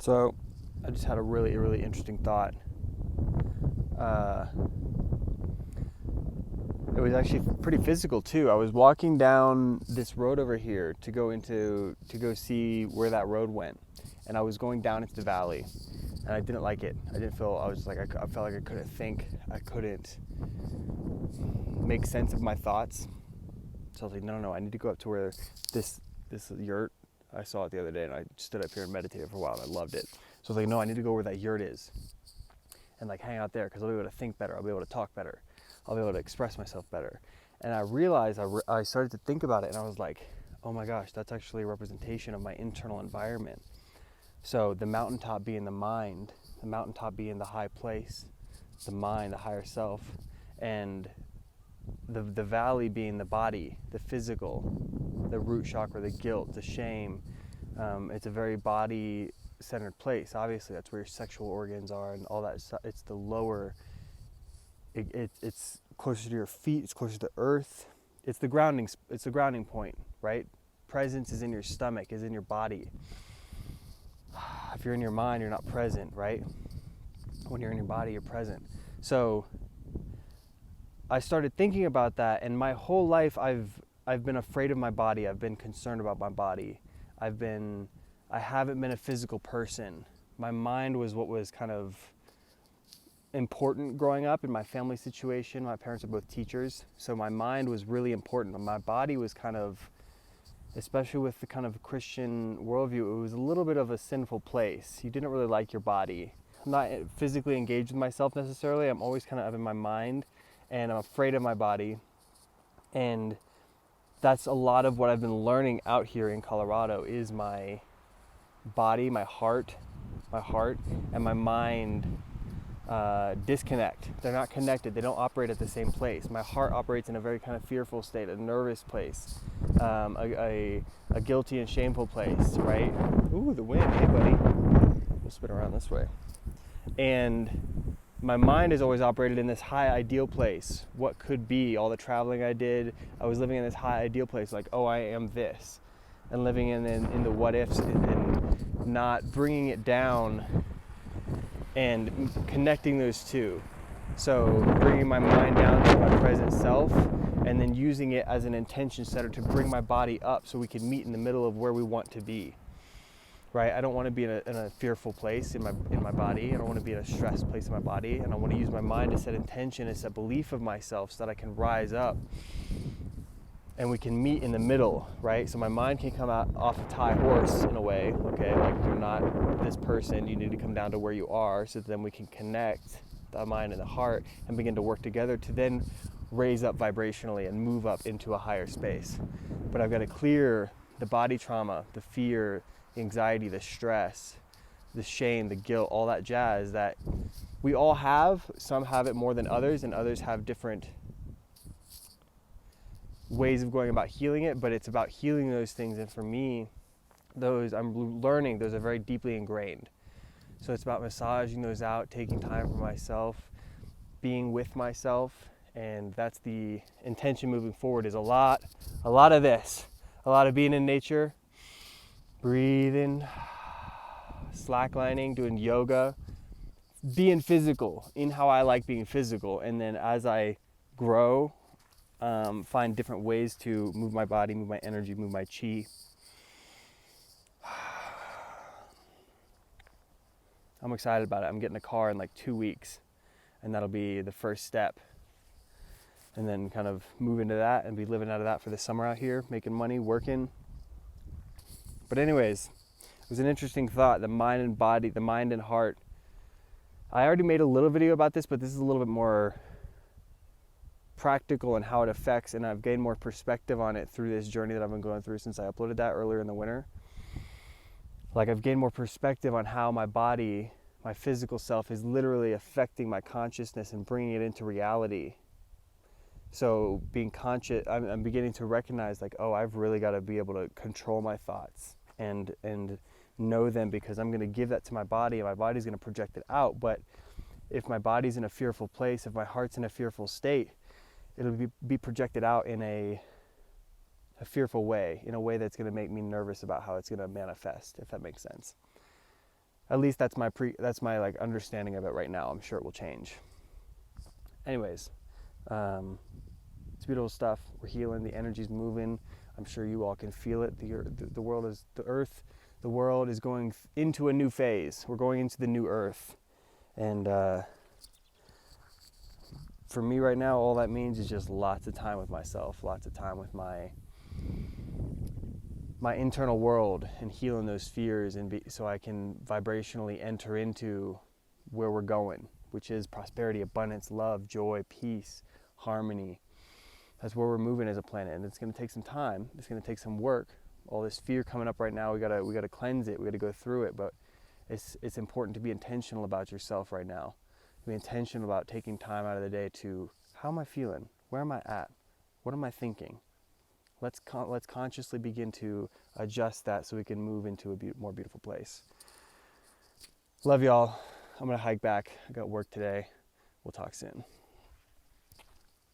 So I just had a really interesting thought. It was actually pretty physical too. I was walking down this road over here to go see where that road went, and I was going down into the valley, and I didn't like it. I didn't feel. I was like I felt like I couldn't think. I couldn't make sense of my thoughts. So I was like, no, I need to go up to where this yurt. I saw it the other day, and I stood up here and meditated for a while, and I loved it. So I was like, no, I need to go where that yurt is, and like hang out there, because I'll be able to think better. I'll be able to talk better. I'll be able to express myself better. And I realized, I started to think about it, and I was like, oh my gosh, that's actually a representation of my internal environment. So the mountaintop being the mind, the mountaintop being the high place, the mind, the higher self, and the valley being the body, the physical, the root chakra, the guilt, the shame. It's a very body-centered place. Obviously, that's where your sexual organs are and all that stuff. It's the lower. It's closer to your feet. It's closer to earth. It's the grounding. It's the grounding point, right? Presence is in your stomach. Is in your body. If you're in your mind, you're not present, right? When you're in your body, you're present. So I started thinking about that, and my whole life I've been afraid of my body. I've been concerned about my body. I haven't been a physical person. My mind was what was kind of important growing up in my family situation. My parents are both teachers, so my mind was really important. My body was kind of, especially with the kind of Christian worldview, it was a little bit of a sinful place. You didn't really like your body. I'm not physically engaged with myself necessarily. I'm always kind of in my mind, and I'm afraid of my body. And that's a lot of what I've been learning out here in Colorado is my body, my heart, and my mind disconnect. They're not connected. They don't operate at the same place. My heart operates in a very kind of fearful state, a nervous place, a guilty and shameful place, right? Ooh, the wind. Hey, buddy. We'll spin around this way. And my mind has always operated in this high ideal place. What could be, all the traveling I did, I was living in this high ideal place, like, oh, I am this. And living in the what ifs and not bringing it down and connecting those two. So bringing my mind down to my present self, and then using it as an intention setter to bring my body up so we can meet in the middle of where we want to be. Right? I don't want to be in a fearful place in my body. I don't want to be in a stressed place in my body. And I want to use my mind to set intention and set belief of myself so that I can rise up and we can meet in the middle, right? So my mind can come out off a high horse in a way, okay? Like, you're not this person, you need to come down to where you are, so then we can connect the mind and the heart and begin to work together to then raise up vibrationally and move up into a higher space. But I've got to clear the body trauma, the fear, the anxiety, the stress, the shame, the guilt, all that jazz that we all have. Some have it more than others, and others have different ways of going about healing it, but it's about healing those things. And for me, those I'm learning, those are very deeply ingrained. So it's about massaging those out, taking time for myself, being with myself, and that's the intention moving forward. Is a lot of this, a lot of being in nature, breathing, slacklining, doing yoga, being physical in how I like being physical, and then as I grow, find different ways to move my body, move my energy, move my chi. I'm excited about it. I'm getting a car in like 2 weeks, and that'll be the first step. And then kind of move into that and be living out of that for the summer out here, making money, working. But anyways, it was an interesting thought, the mind and body, the mind and heart. I already made a little video about this, but this is a little bit more practical and how it affects, and I've gained more perspective on it through this journey that I've been going through since I uploaded that earlier in the winter. Like, I've gained more perspective on how my body, my physical self, is literally affecting my consciousness and bringing it into reality. So being conscious, I'm beginning to recognize, like, oh, I've really got to be able to control my thoughts and know them, because I'm going to give that to my body, and my body's going to project it out. But if my body's in a fearful place, if my heart's in a fearful state, it'll be projected out in a fearful way, in a way that's going to make me nervous about how it's going to manifest, if that makes sense. At least that's my like understanding of it right now. I'm sure it will change. Anyways, it's beautiful stuff. We're healing. The energy's moving. I'm sure you all can feel it. The world is the earth. The world is going into a new phase. We're going into the new earth, and for me right now, all that means is just lots of time with myself, lots of time with my internal world, and healing those fears, and so I can vibrationally enter into where we're going, which is prosperity, abundance, love, joy, peace, harmony. That's where we're moving as a planet, and it's going to take some time. It's going to take some work. All this fear coming up right now, we gotta cleanse it. We gotta go through it, but it's important to be intentional about yourself right now. Be intentional about taking time out of the day to, how am I feeling? Where am I at? What am I thinking? Let's consciously begin to adjust that so we can move into a more beautiful place. Love y'all. I'm gonna hike back. I got work today. We'll talk soon.